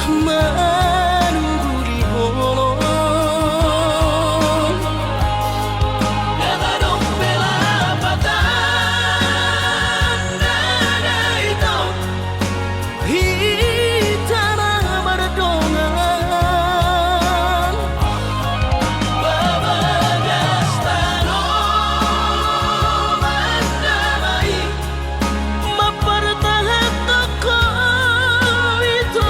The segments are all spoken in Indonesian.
menunggu di holong. Never dong bela patanda itu hitana berdongan babagas tanah mendamai mempertahan toko itu.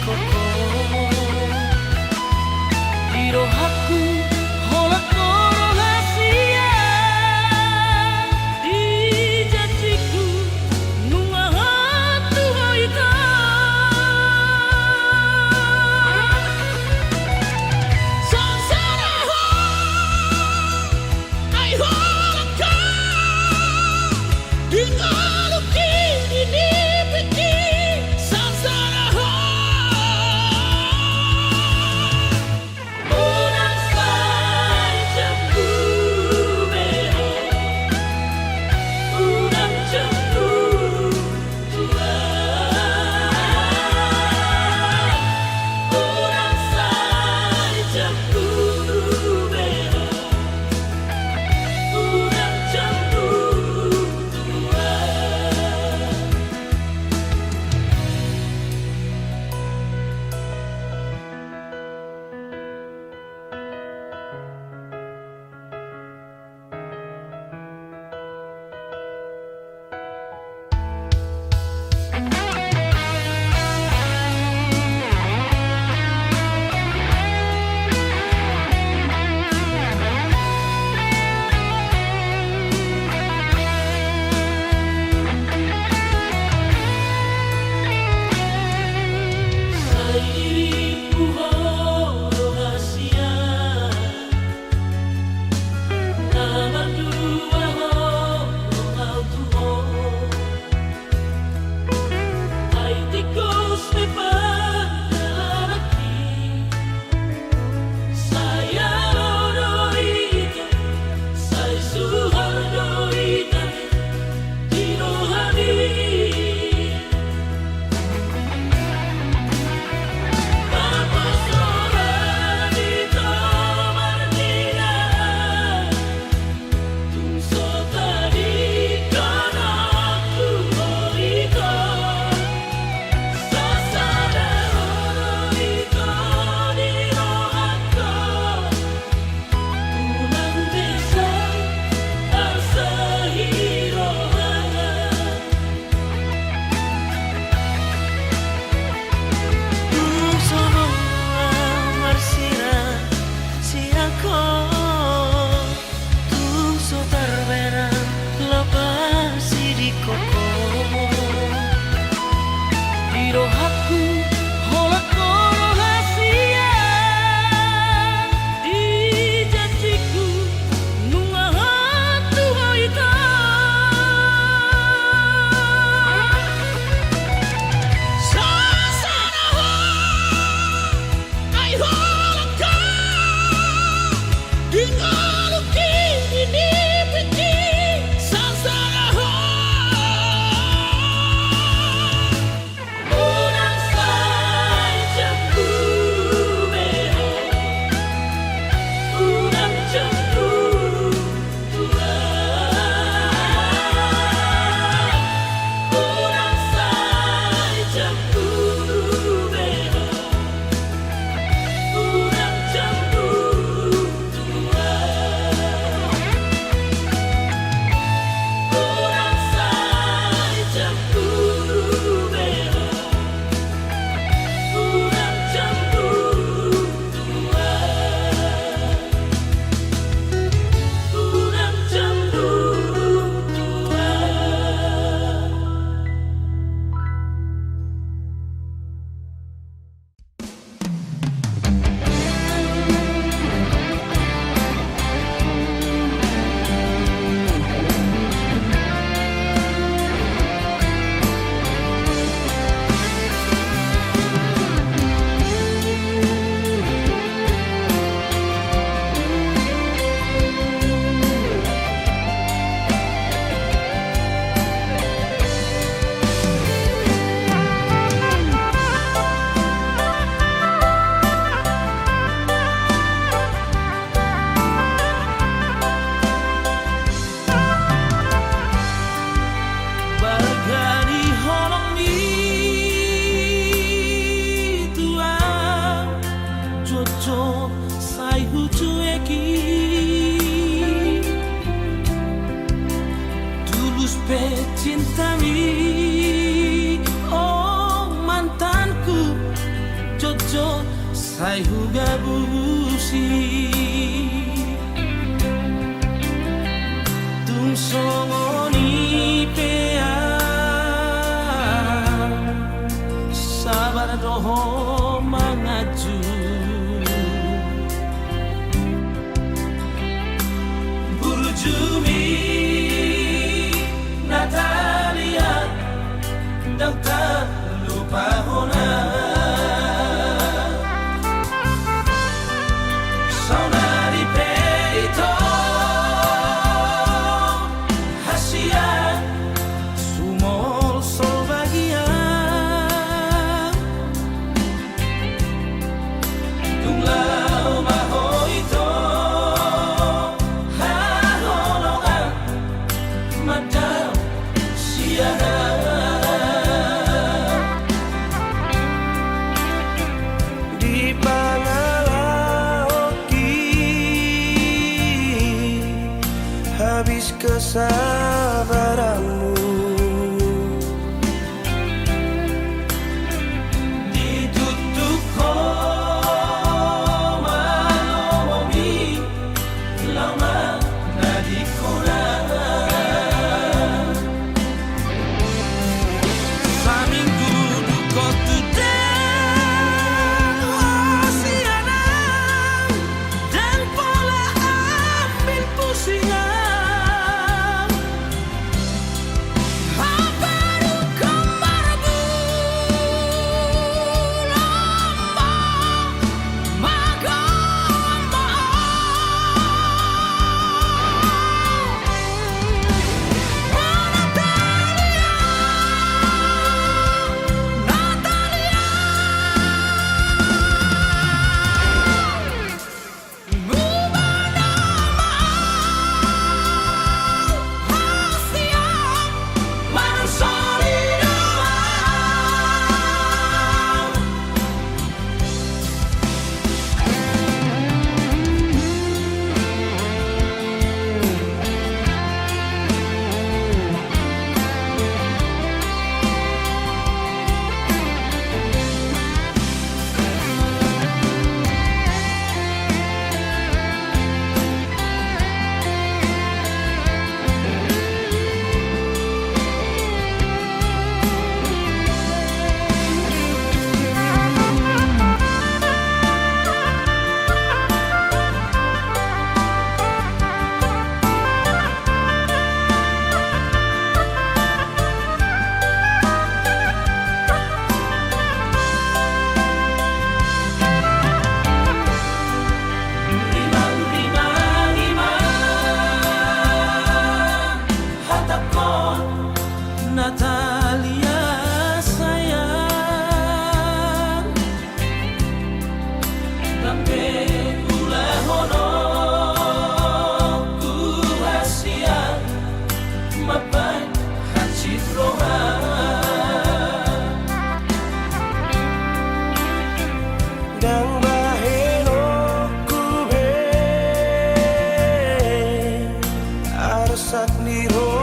kokoh. Di rohaku holak rahasia, di janjiku nunga hatu hoika. Sansara ho, ai holak ka, di ngaluki di piti. Sansara ho, Sai huga busi Tung songoni pea Sabar doho mangaju Burujumi Natalia Dan tak lupa hona Saudari peito Hasia Sumol sol bagia Tunglau mahoito Haholongan Madam siana Di habis kesabaranmu ditutup koma lomomi lama nadikona saminggu duko tudang hasiana dan pola ambil pusingan Natalia sayang Nampe kula hono ku hasia Mapai hacit roha Dan baheno ku be Arsak niro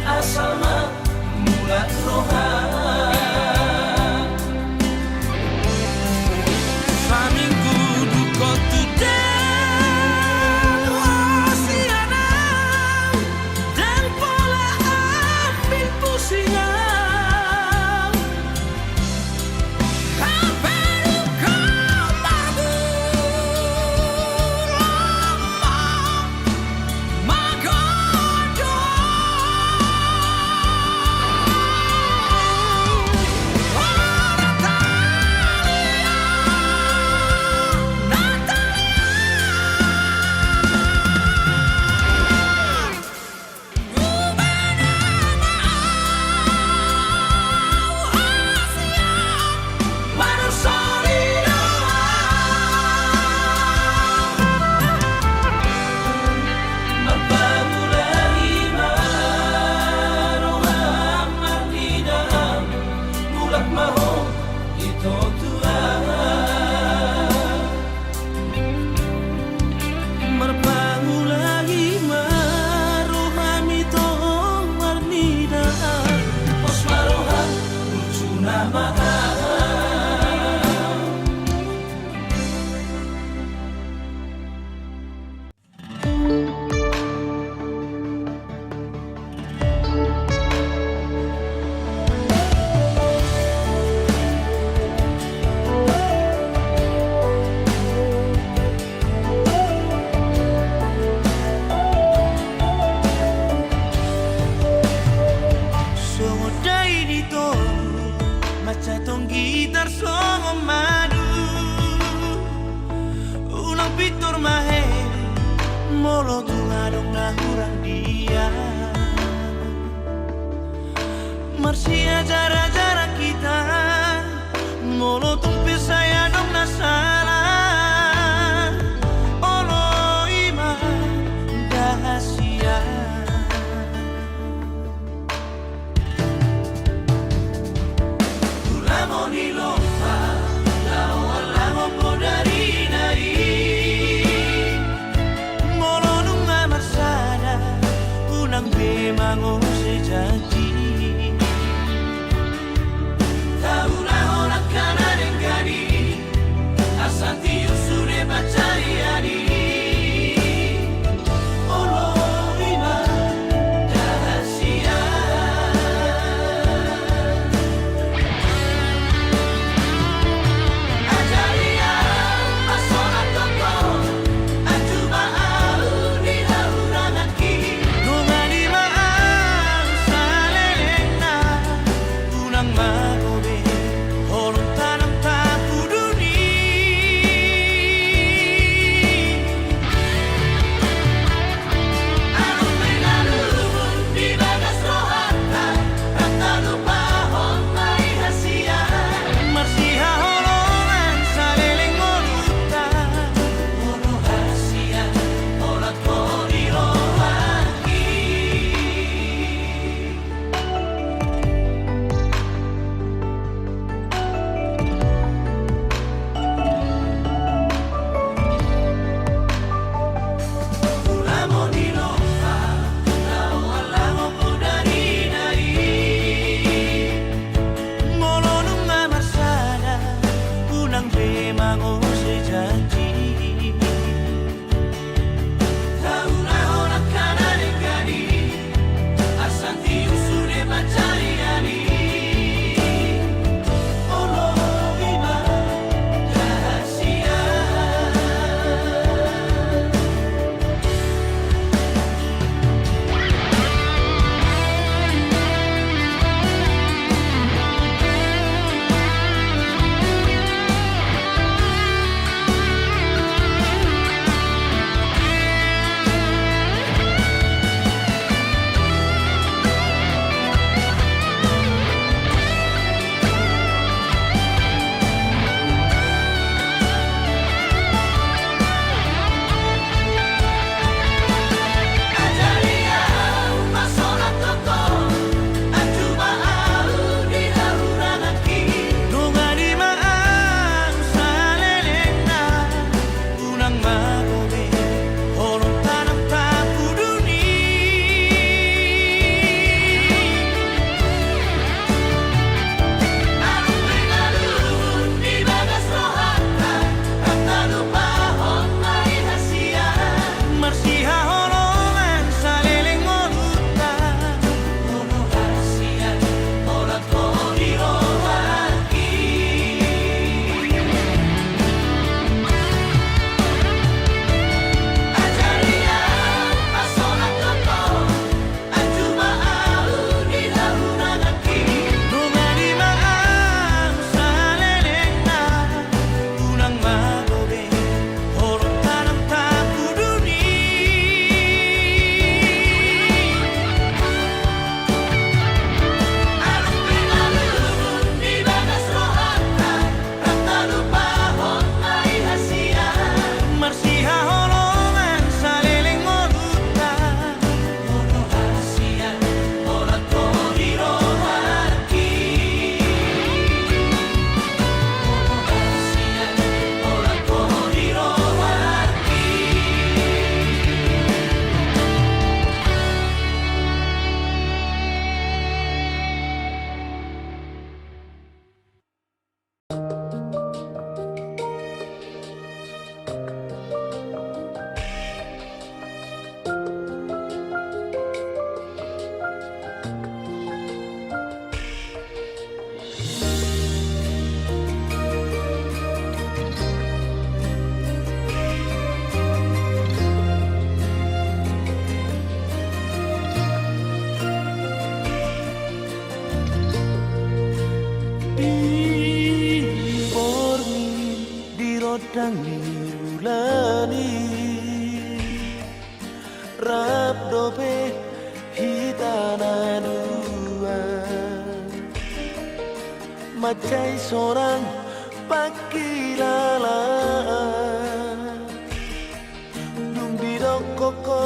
asal mulat roha saminggu duko tudang hasiana dan pola ambil pusingan hampir kau magu lama pitur mahe molo tungadong na hurang dia Marsia jarak-jarak kita molo tumpi saya dong na salah olo ima dahasia Ulamo ni lompa lao alamo po dari nai molo nung amarsada unang bimango sejati ulani rap dope hitana dua macai seorang pakilala dung di koko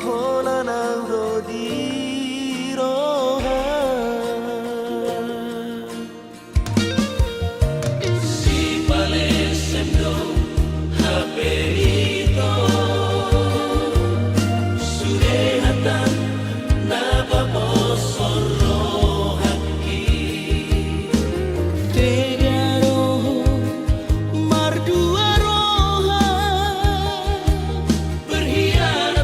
hola nauro di roha si pale semdo haperito surehatan napa posoro haki tega roho mardua roha berhianat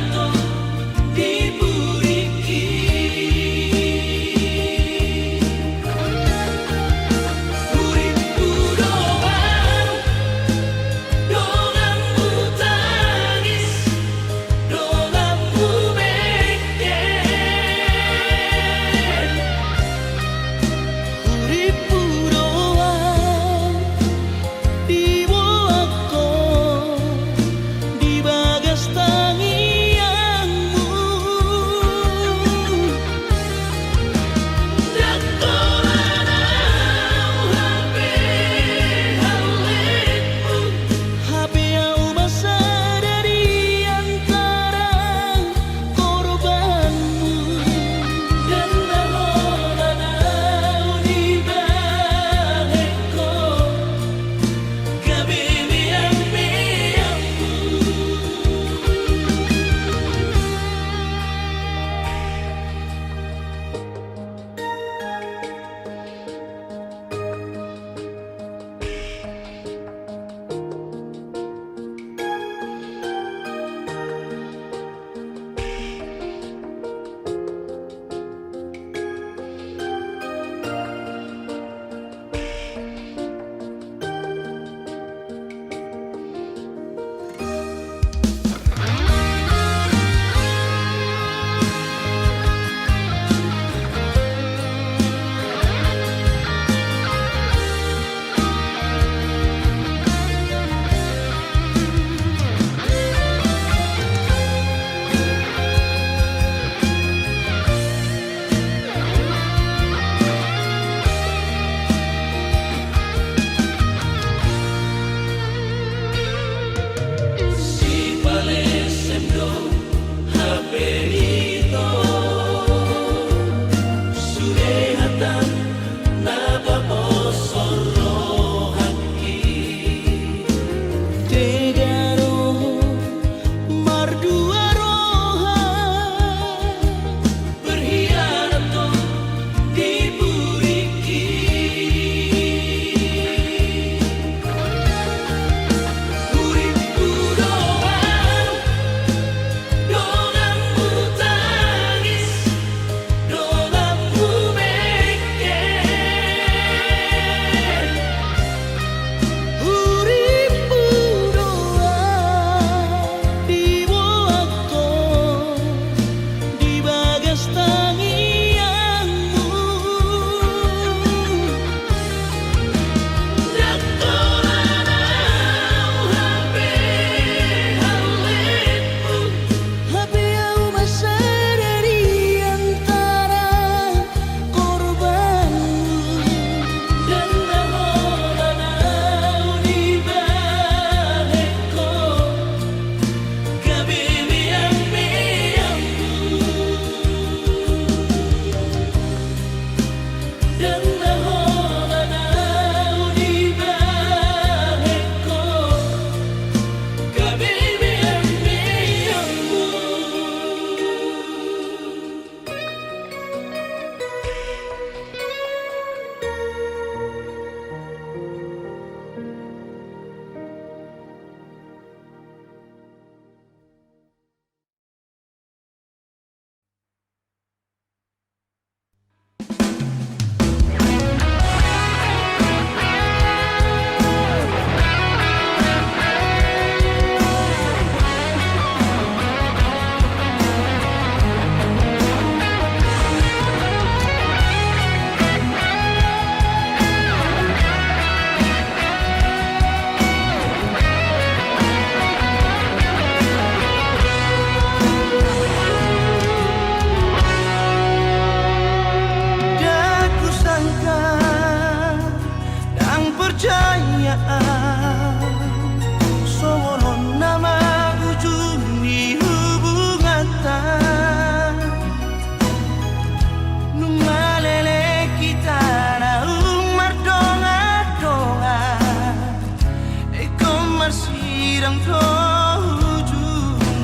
jungan.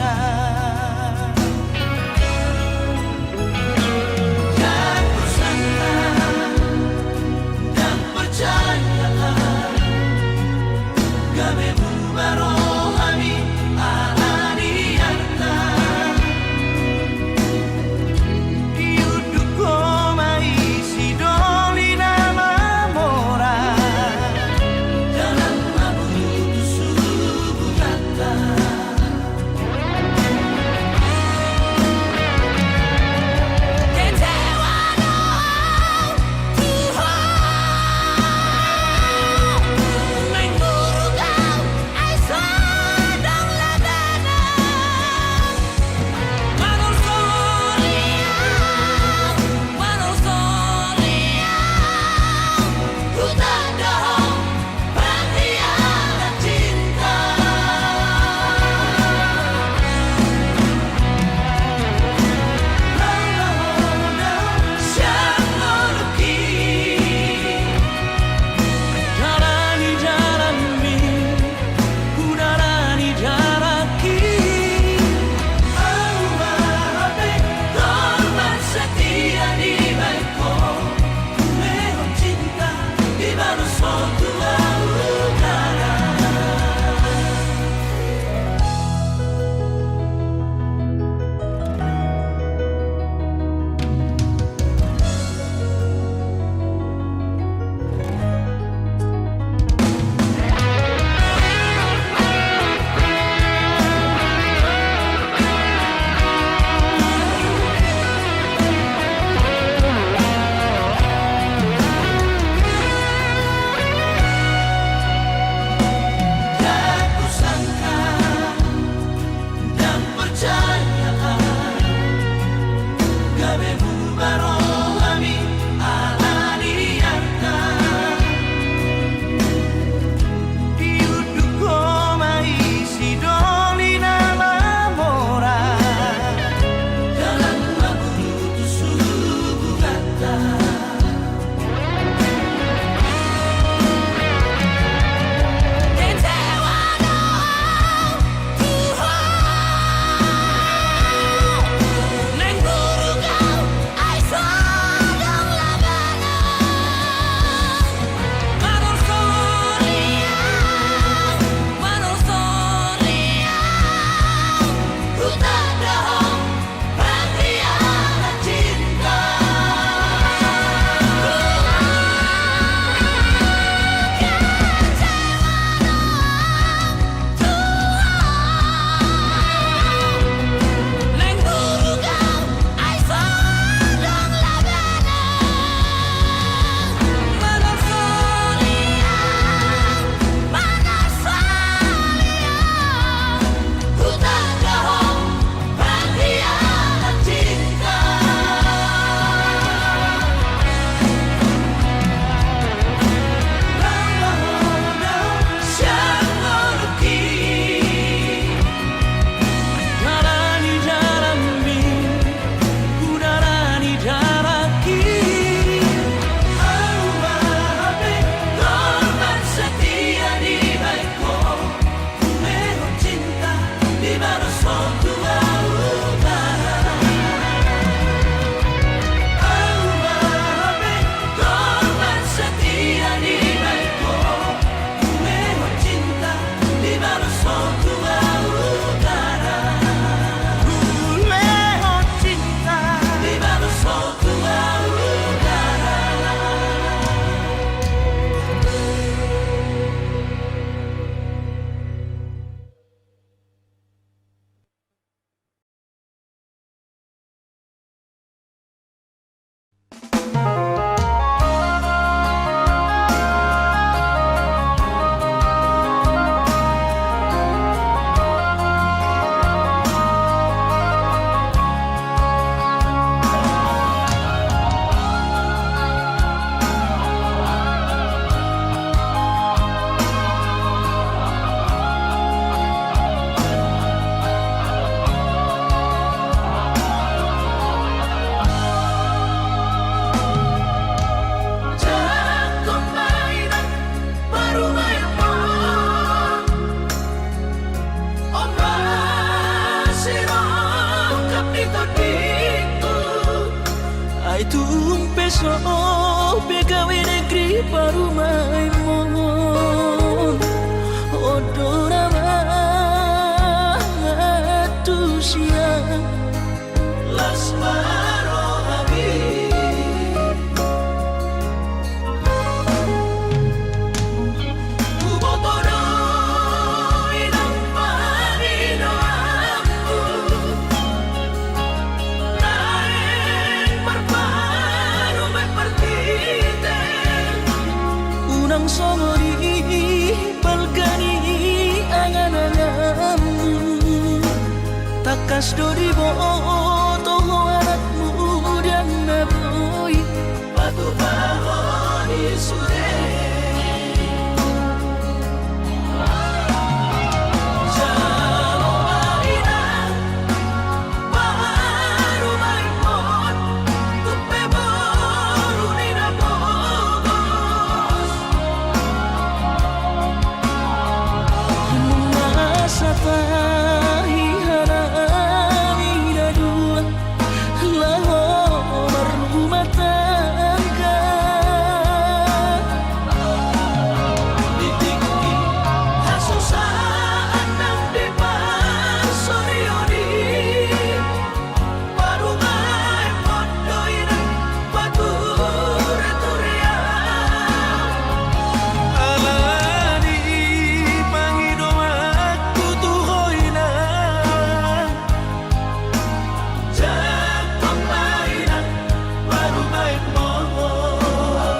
Dan ku sangka dan percaya gamemu barohami alanianta. Yuduko mai sidolina mamora dalam mabudu subuh kata. Kecewa doa Tuhan mengguru kau ai sedang labana manor soliau ku tak dah pengkhianat cinta. Jalani jalani, ku jalani jalaki. Aku merape korban setia di baikku, Mehon cinta di baru suatu utara. Dan ku sangka dan percaya gamemu barohami alanianta. Yuduko mai sidolina mamora dalam mabudu subuh kata. kecewa doa Tuhan mengguru kau ai sedang labana manor soliau ku tak dah pengkhianat cinta. Mengguru kau ai sedang labana manor soliau ku tak dah pengkhianat cinta. Jalani jalani, ku jalani jalaki. Aku merape korban setia di baikku, Mehon cinta di baru suatu utara. aku merape korban setia di baikku, Mehon cinta di baru suatu utara. Mehon cinta di baru suatu utara. Mai tumpeso begawe negeri baru mai mohon odora matusia las marohabi ubotoro inang marino aku naik berparu berpartite unang songori balgani angan-anganmu takas dori boto anakmu dan naboy batu bahoni sure jalo marina baru maimon tupe baru nina bogos masa tahi harami dadua laho berumah tangga ditinggi hasusaan nang depan sorioni baru ngai pondoina batur turia alani pangido aku tuhoina jatuh mainan baru main mohon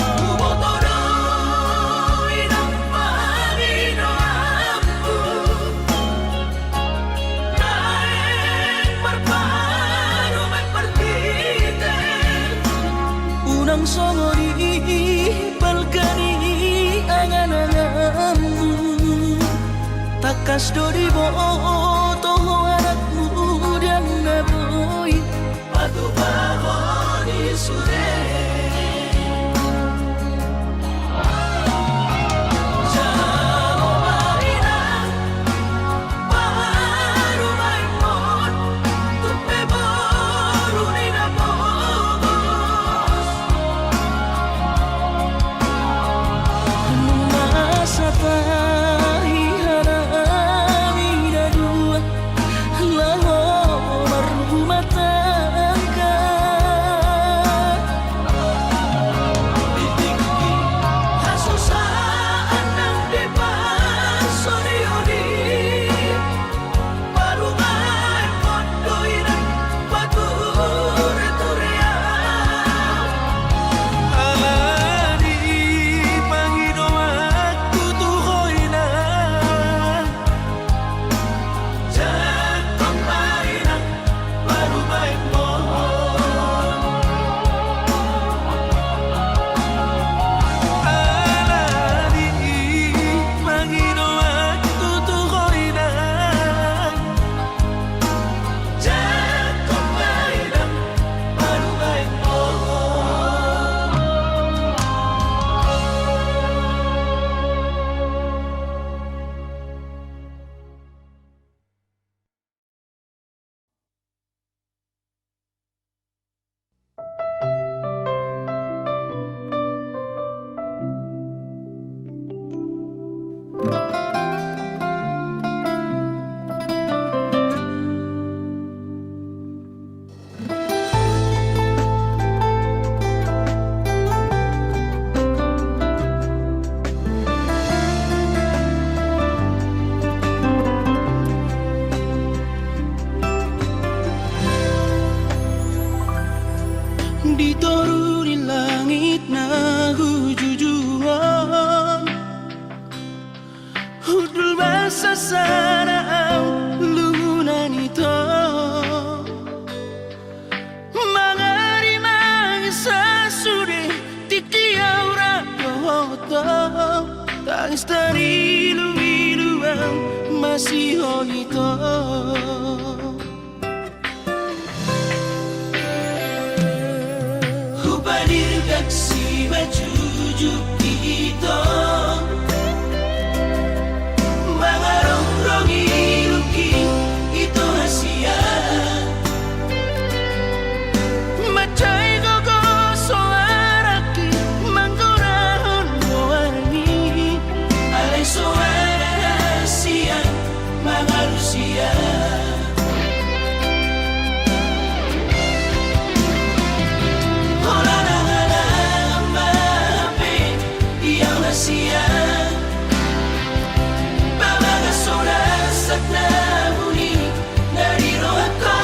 ubotoro inang marino aku naik berparu berpartite unang songori balgani angan-anganmu takas dori boto anakmu dan naboy batu bahoni sure jalo marina baru maimon tupe baru nina bogos masa tahi harami dadua laho berumah tangga ditinggi hasusaan nang depan sorioni baru ngai pondoina batur turia alani pangido aku tuhoina jatuh mainan baru main mohon alani pangido aku tuhoina jatuh mainan baru main mohon dituruni langit na hujujuan hudul basa sana lungunani misteri ilu-iluan masih honito. Kupadir kaksi majujuk kita mangarong-rongi luki itu hasia Macai gogo soaraki manggurahon goani alay suara hasia mangalusia sia Babaga sorasak na muli dari rohako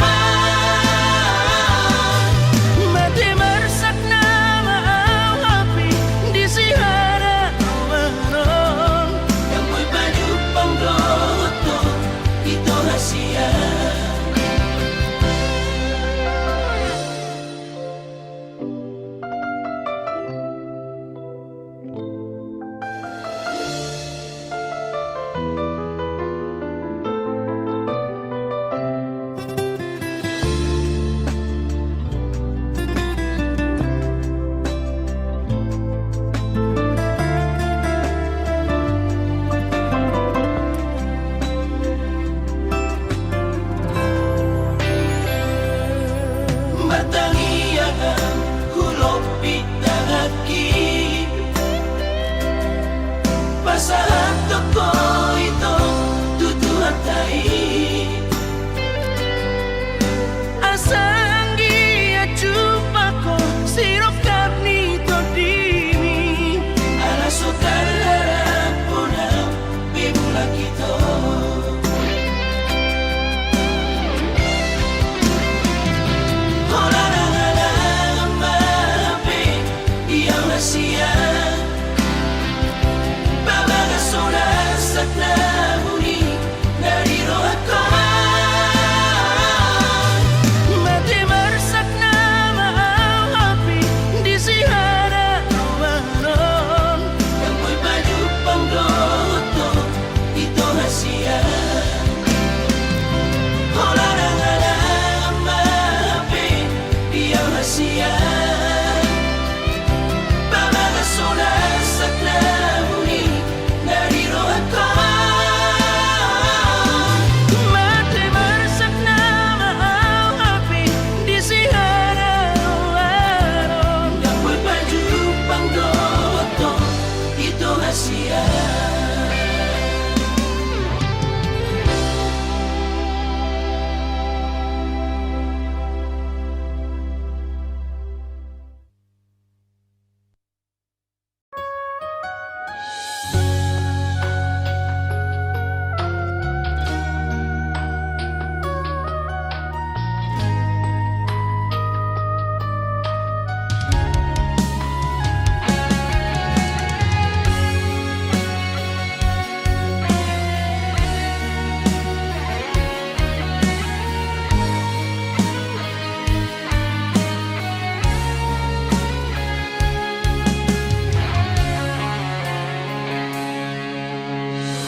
Mati marsak na maaw api di sihara awaron yang mo'y panupang loto ito hasia Matangiyakan hulopit ng aki Pasahan toko ito tutuhan tayo Asanggi at chupa ko sirokap nito dini Alasutan harap po na bibulak ito Wala na nga lang ang maapit iyang nasiya Babaga sorasak na muli nariro ako Mati marsak na maaw api di sihara awaron yang mo'y panupang loto ito hasia Wala na nga lang ang maapit iyang hasia Babaga sorasak na muli nariro ako Mati marsak na maaw api di sihara awaron yang mo'y panupang loto ito hasia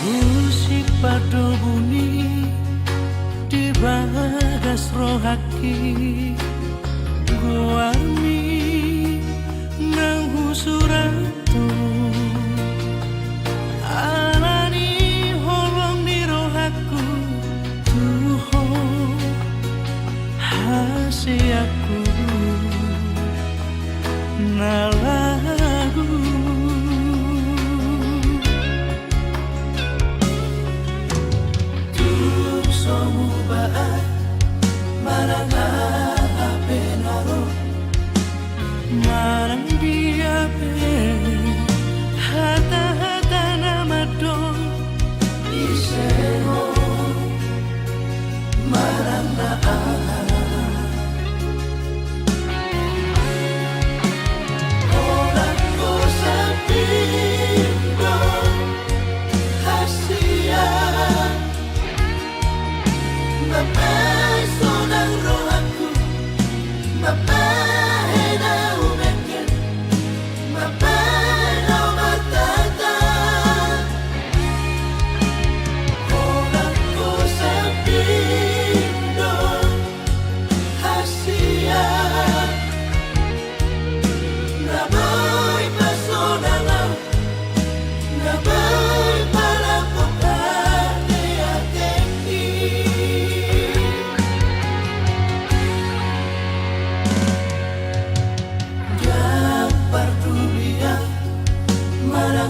Musik padu bunyi di bagas rohaki Guarmi nang husuratu Alani holong di rohaku Tuho hasiaku Nalagu Somu baat maranga penaro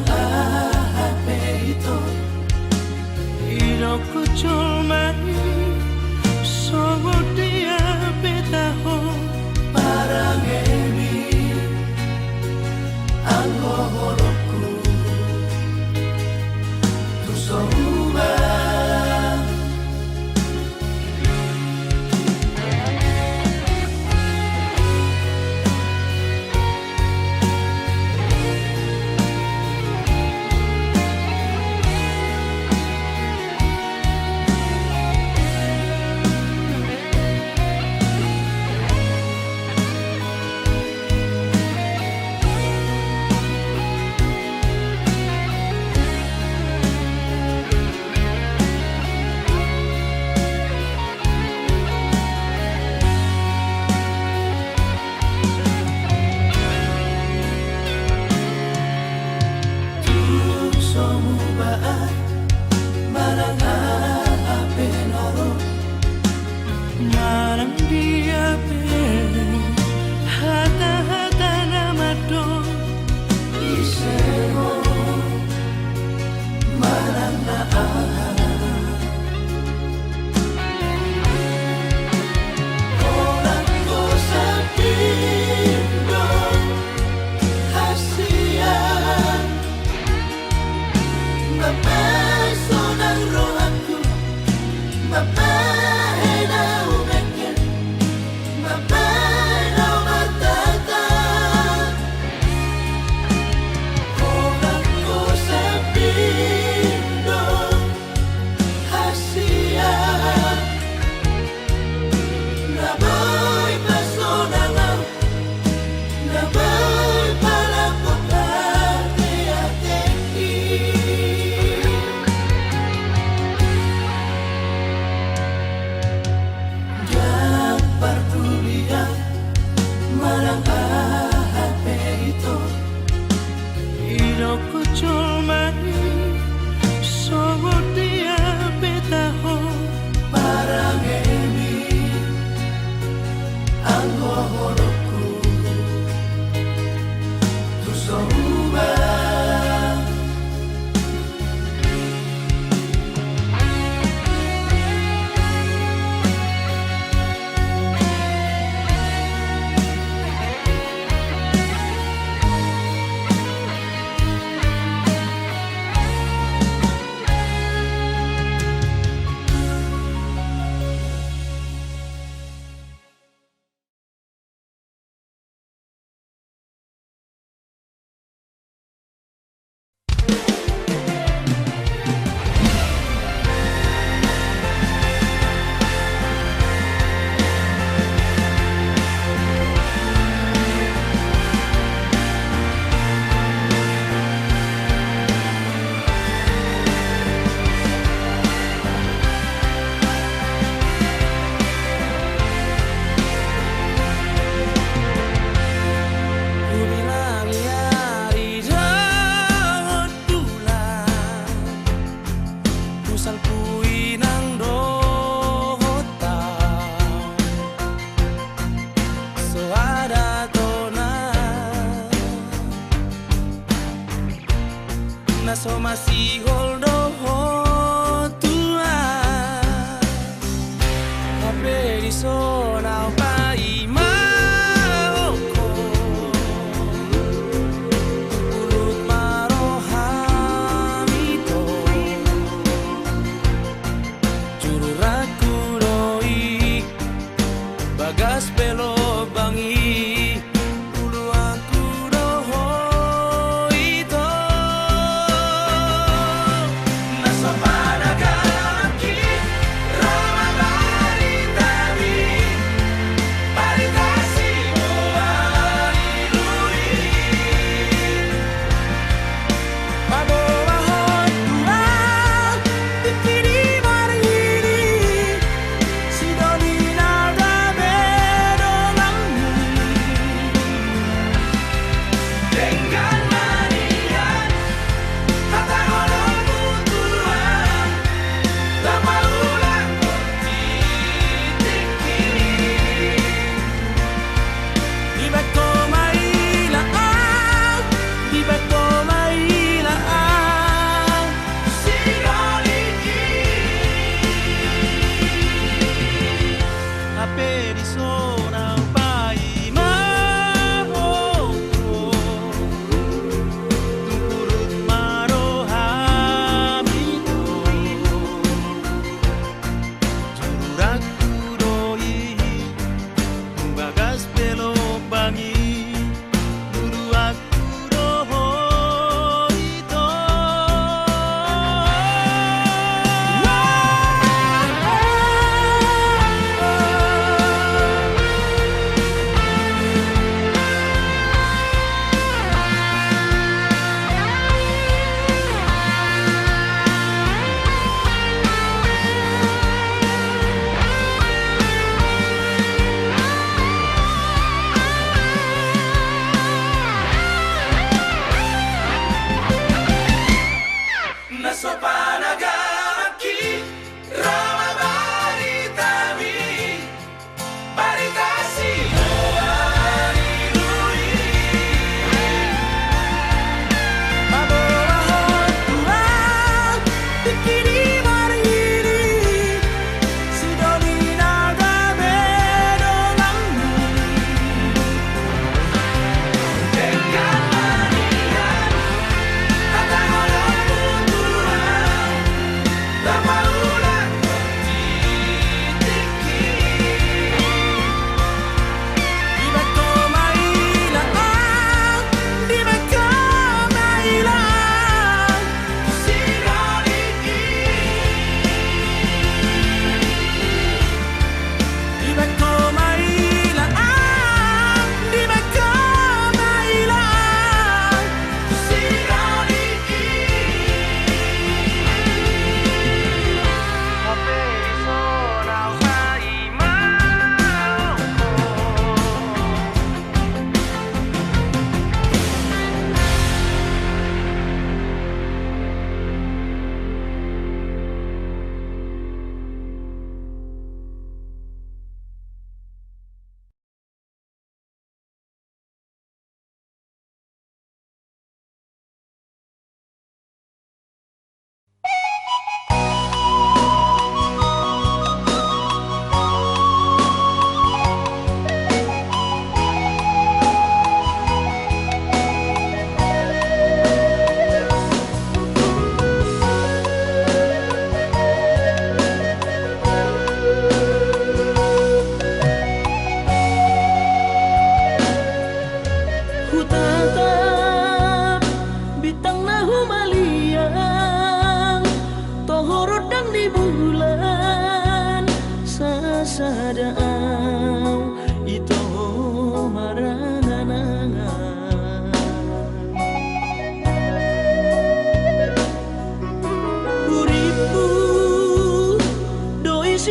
marang HP itu hidupku cuma songo dia betaho marang emi anggo holoku tu souma marang dia hata-hata nama do isero marang na orang go sabindo hasian bapak sonang rohaku bapak marang HP itu hidupku cuma songo dia betaho marang emi anggo holoku tu souma so masih holdo tua tapi di sona pai maoko ulut marohamito juru raku doi bagas belo bangi Pada kaki Ramadan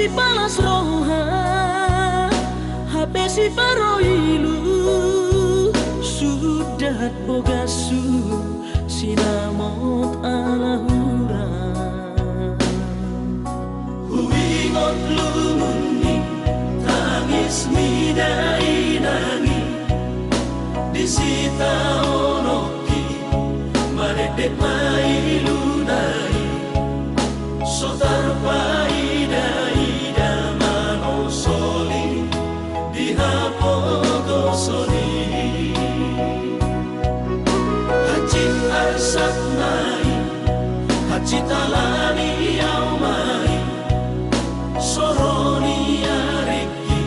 si palas roha habesi paroilu sudah bogasu sinamot alahura huingot lumuni tangis midai nangi disita onoki maredek mailu nai sotar paida ida mano soli dihapogo soli hajit arsat nai hajit alani au mai soroni areki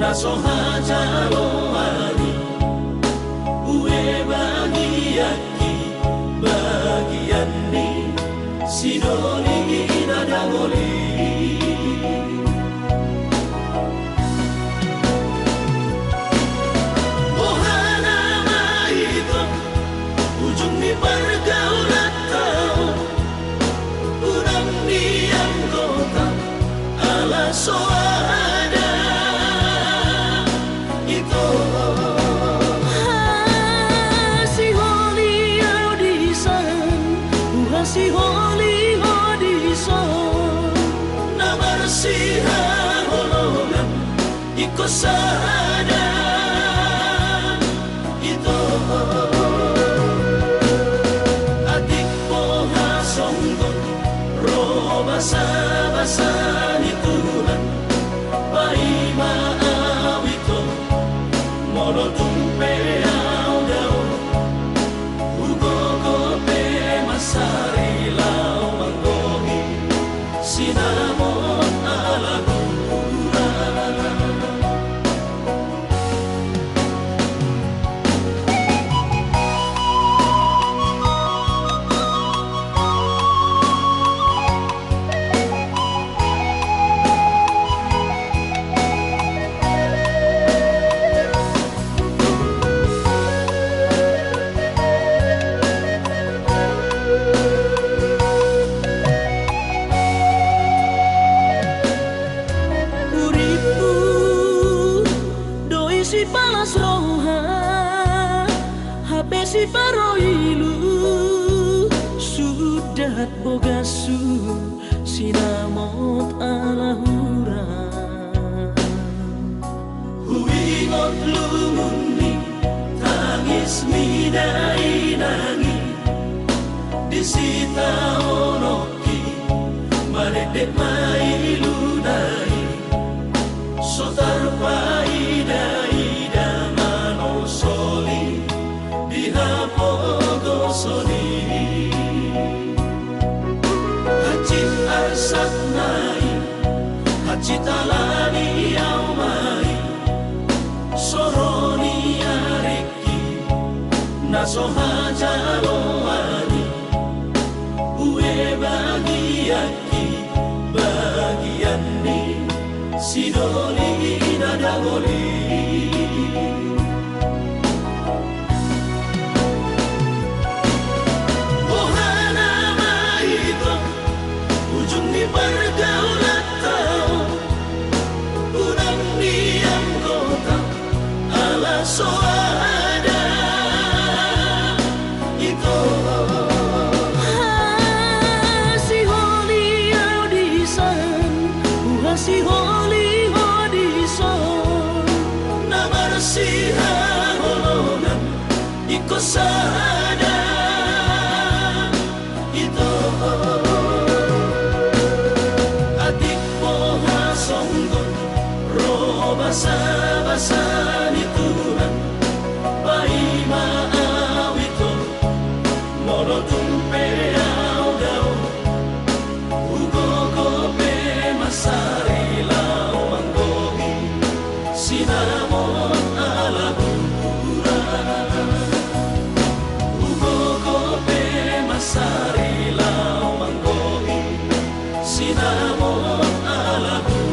naso hajalo ani ue bagiaki bagian ni sidoni nadangoli ohana maito ujung ni pergaulan tau urang diam kota ala soada itu si holi audisan si holi siha holongan iko sada itu adik poha songgot roba basa ni Tuhan paima awito mono tumpe au dao ugo gope masari lau manggohi sinamo si palas roha habesi paroilu sudah bogasu sinamot alahura huingot lumuni tangis midai nangi disita onoki maredek mailu nai sotar paida dihapogo soli hajit arsat nai hajit alani au mai soroni areki naso hajalo ani ue bagiaki bagian ni sidoli nadangoli pergaulan tau urang diam kota ala soada itu si holi audisan si holi audisan namar siha holongan iko sada itu basa ni Tuhan paima awito mono tumpe au dao ugo gope masari lau manggohi sinamon alahura ugo gope masari lau manggohi sinamon alahura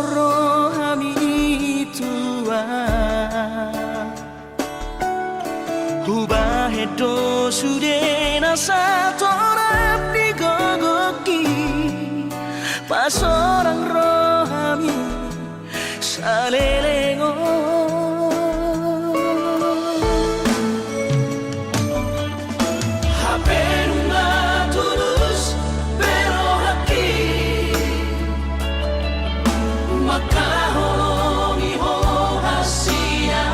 rohani tua Hubahedo sudena satorap di gogoki Pas orang rohani salelengo Hapenunga tulus berohaki Maka holongi hohasia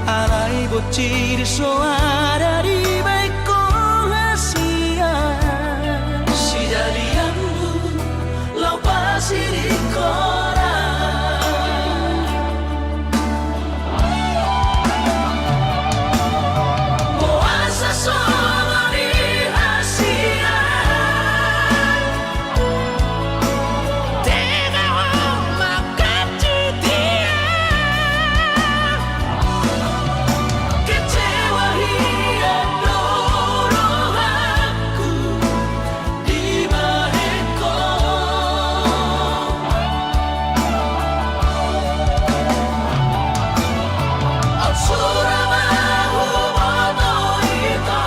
Alai bocir soara di baik kohasia Si jadianmu lau pasir di kora Moasa solo di hasia Tega makan dia Kecewa hidup rohaku di baheko Suramahu moto ito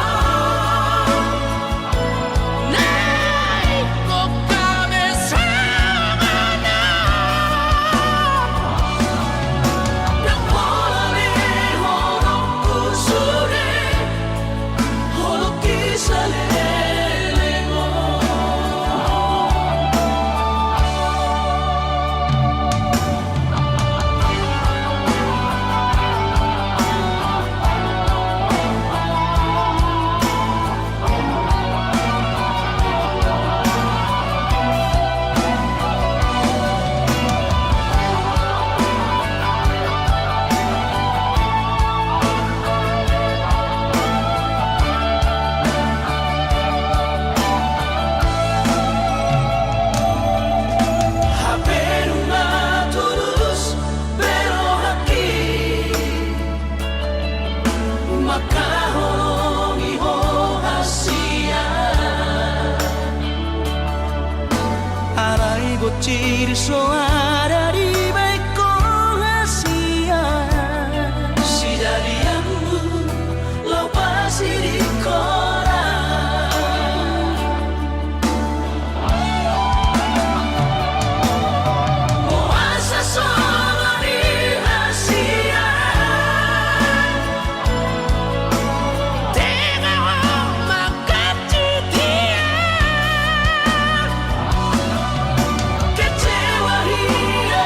Naik kok kami sama Yang boleh horokku sore Holok kisah lelengo Hapenunga tulus berohaki Maka holongi hohasia Alai bocir soara di baik kohasia Si jadianmu lau pasir di kora Moasa solo di hasia Tega makan dia Kecewa hidup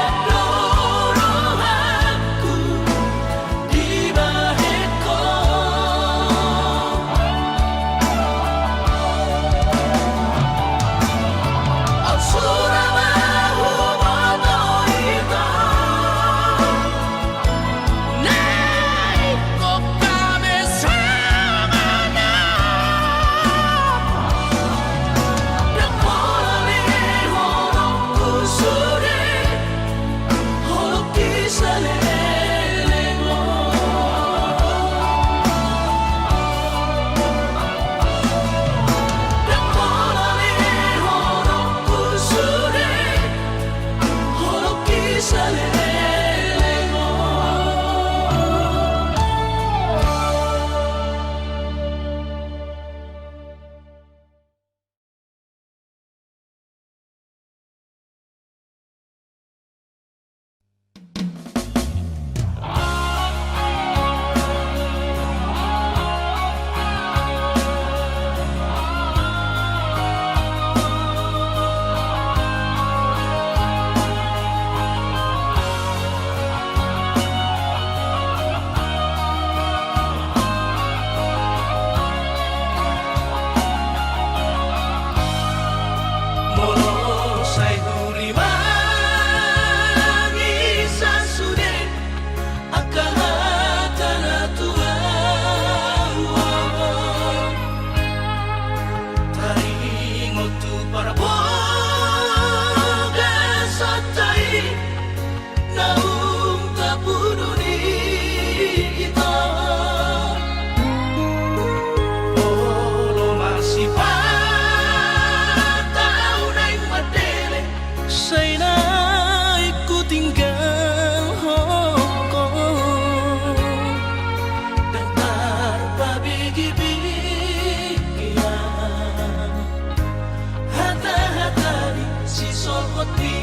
hoti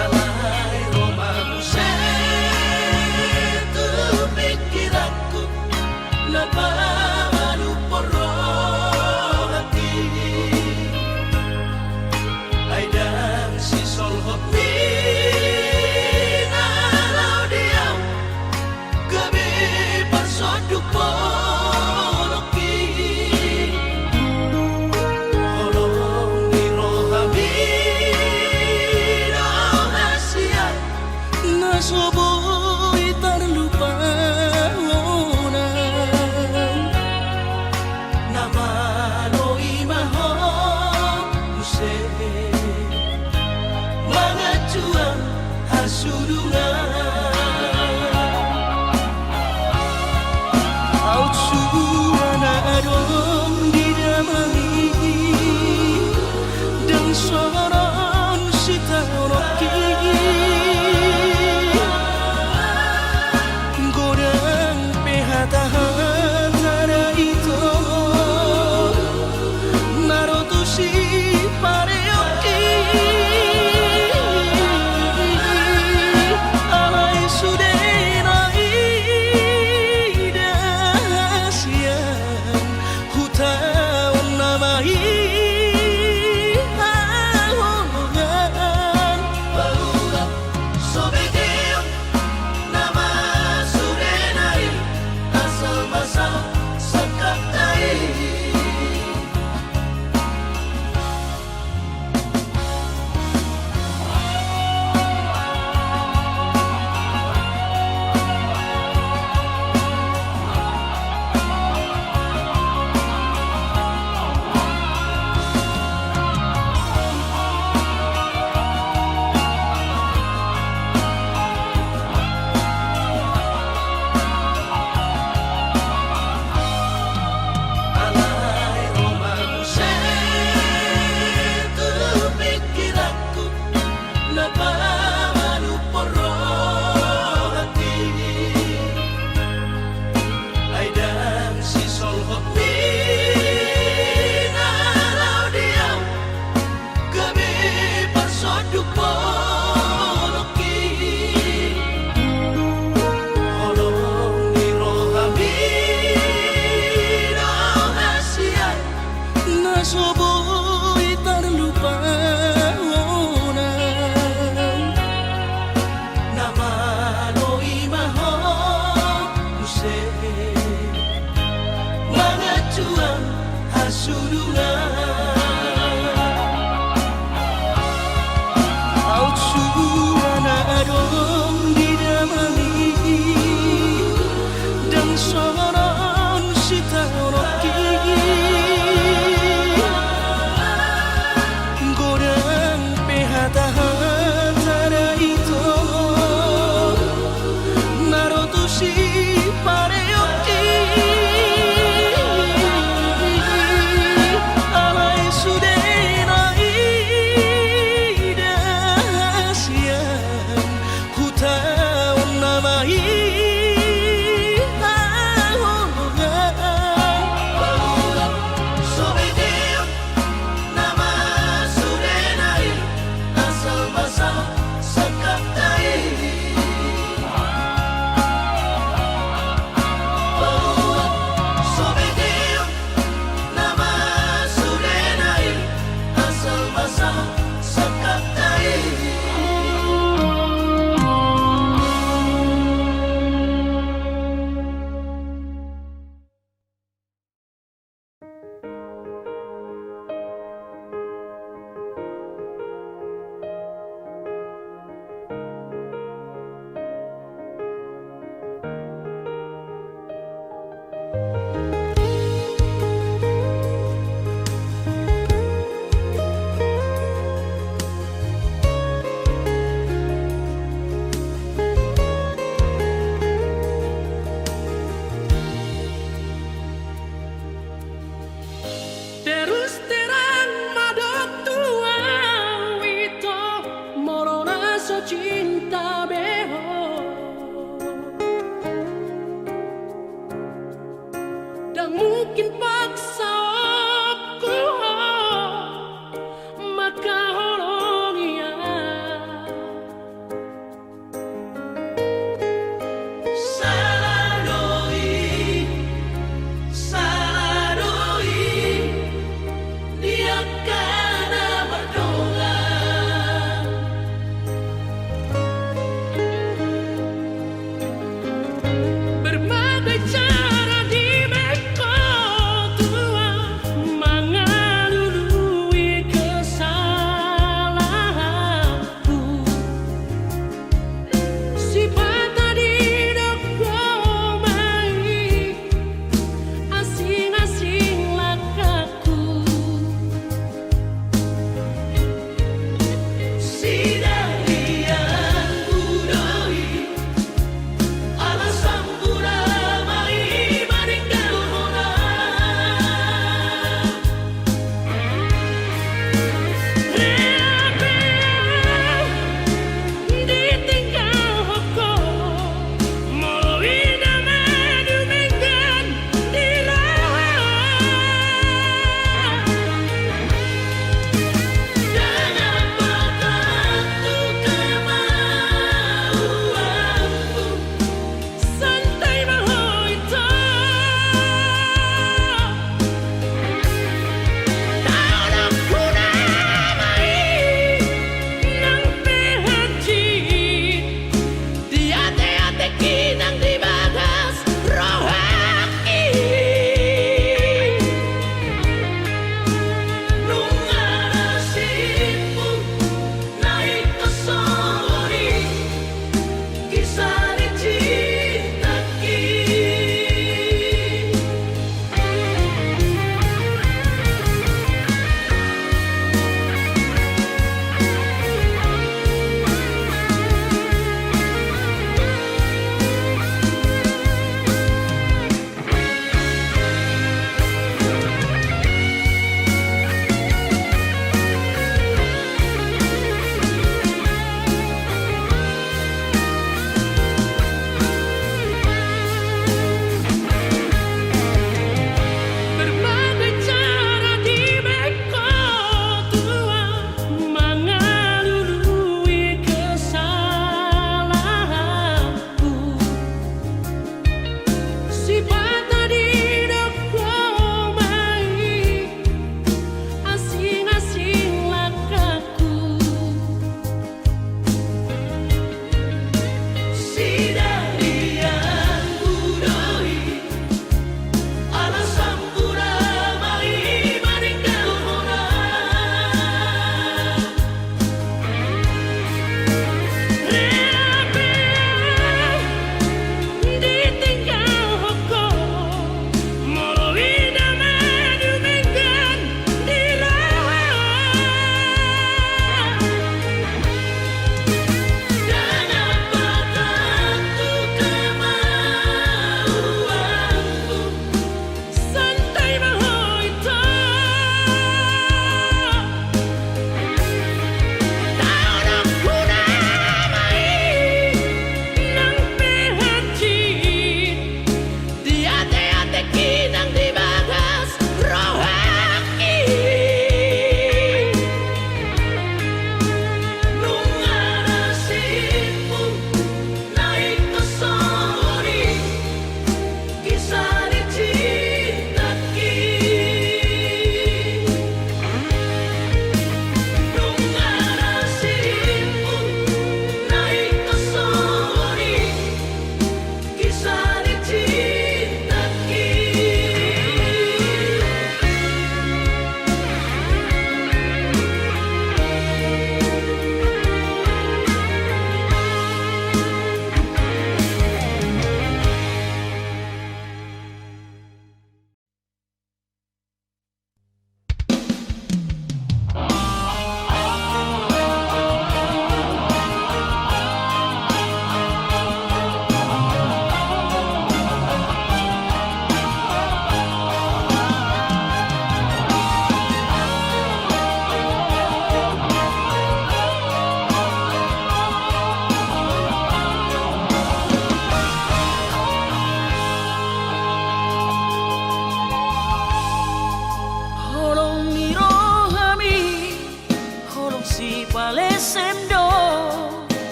alai romamu tu pikiranku labaru poro hati aidang si sol hoti nalau diam gabe parsoduk poloki holong irohami rahasia nasoboy terlupa Soboy terlupa nama loi maho use mangacuan hasurungan aucuan adong didamani dan soron sita roki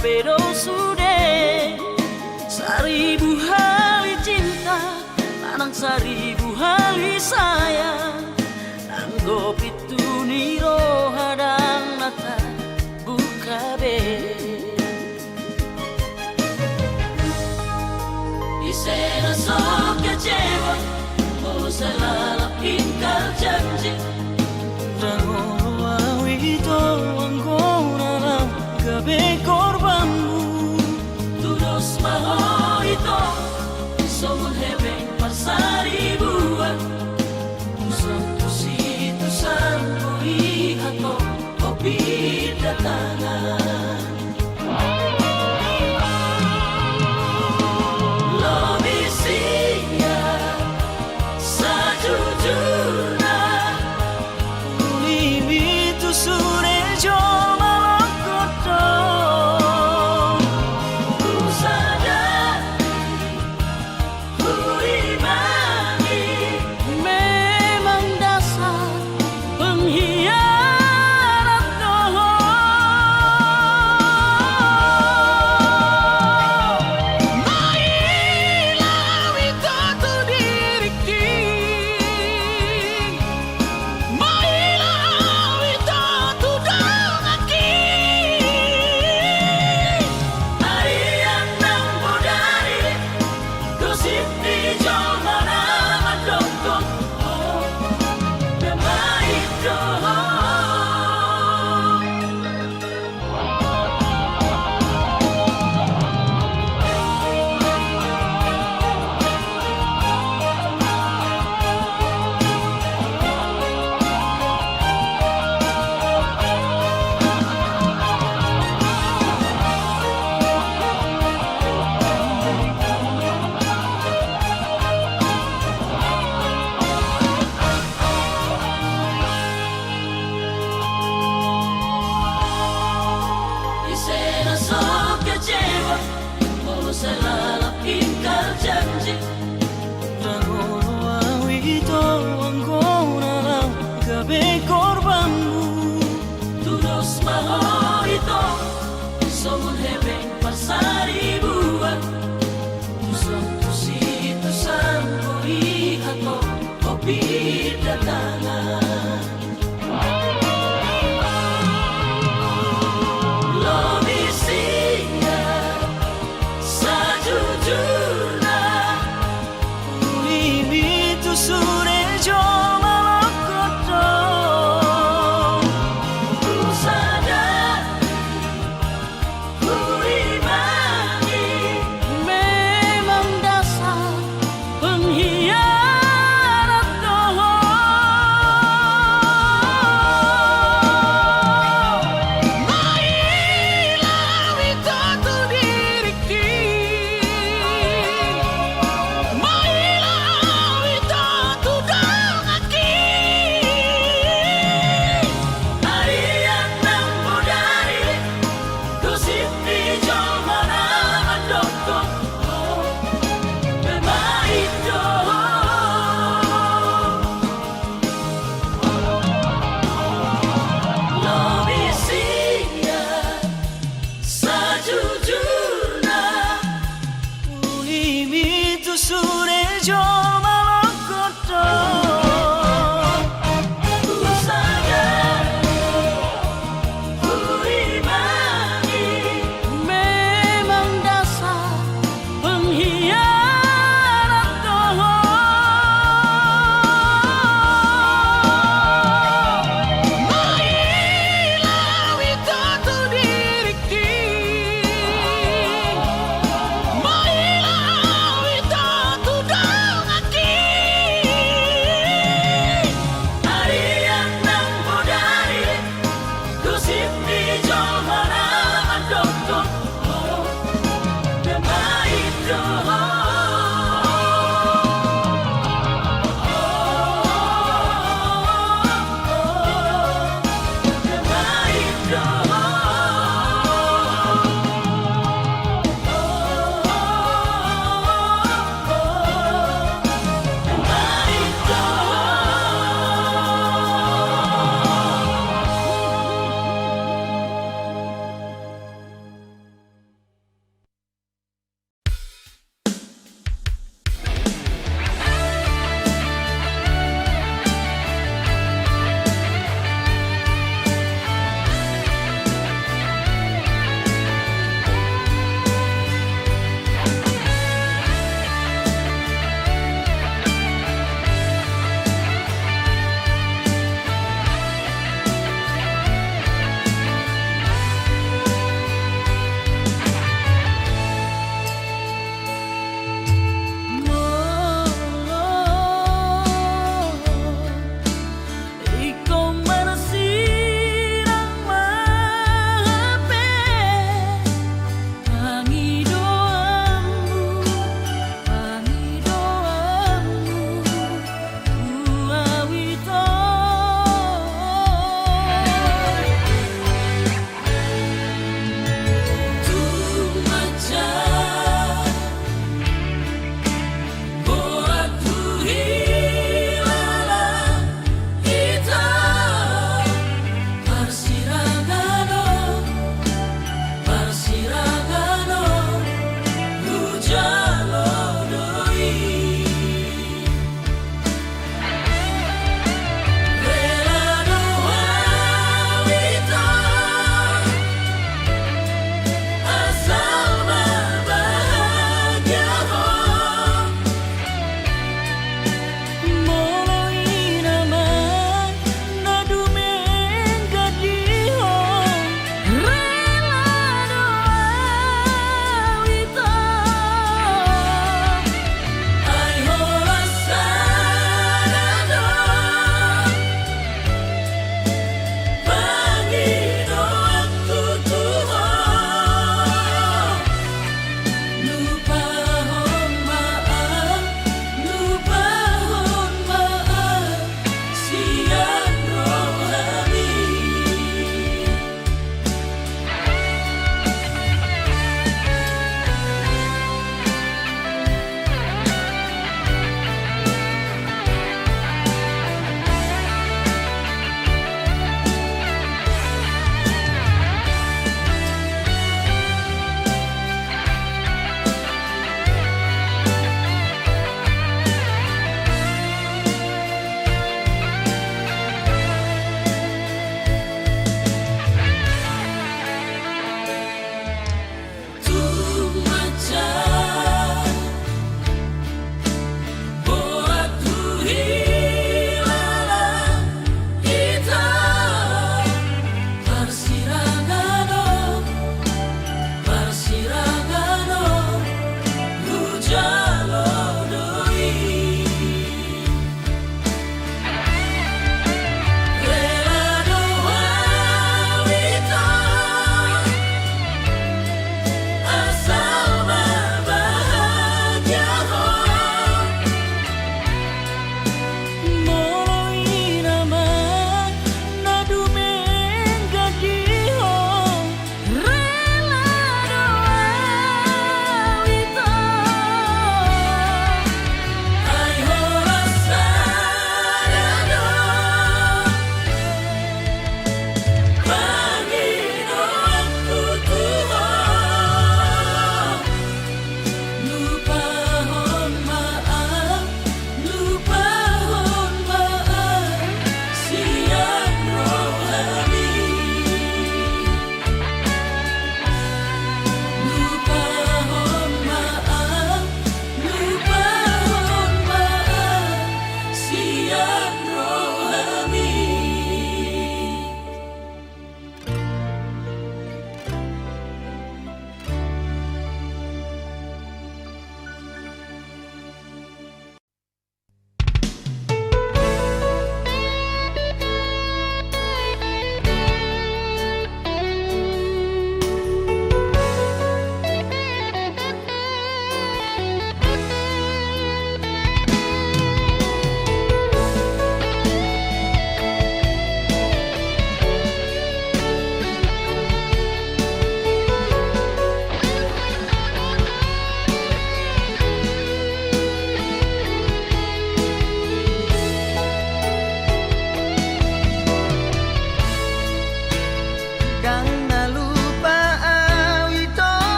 pedo sude. Seribu hari cinta, tanang seribu hari sayang. Anggo pitu niro hadang nata buka be. Isena sok kecewa, oh selalu ingkar janji. Rangono awito anggona lang gabi korbanmu. Tudos maho ito, somun hebeng parsari buat. Usang tusitu sanko ihato, kopi datangan. Selalu ingkar janji. Rangono awito anggona lang gabi korbanmu. Tudos maho ito, somun hebeng parsari buat. Usang tusitu sanko ihato, kopi datangan. Sure jo malakoto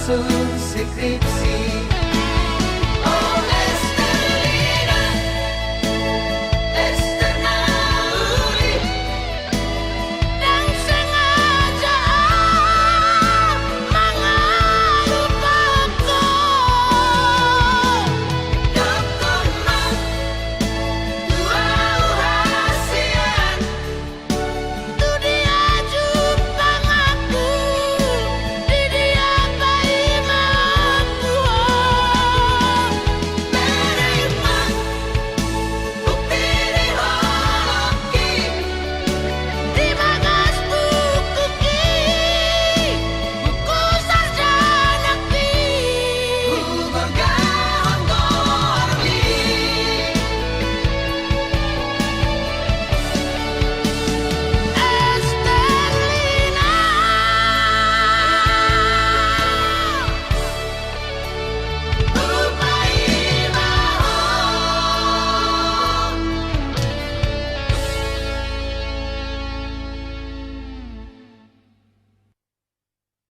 nyusun skripsi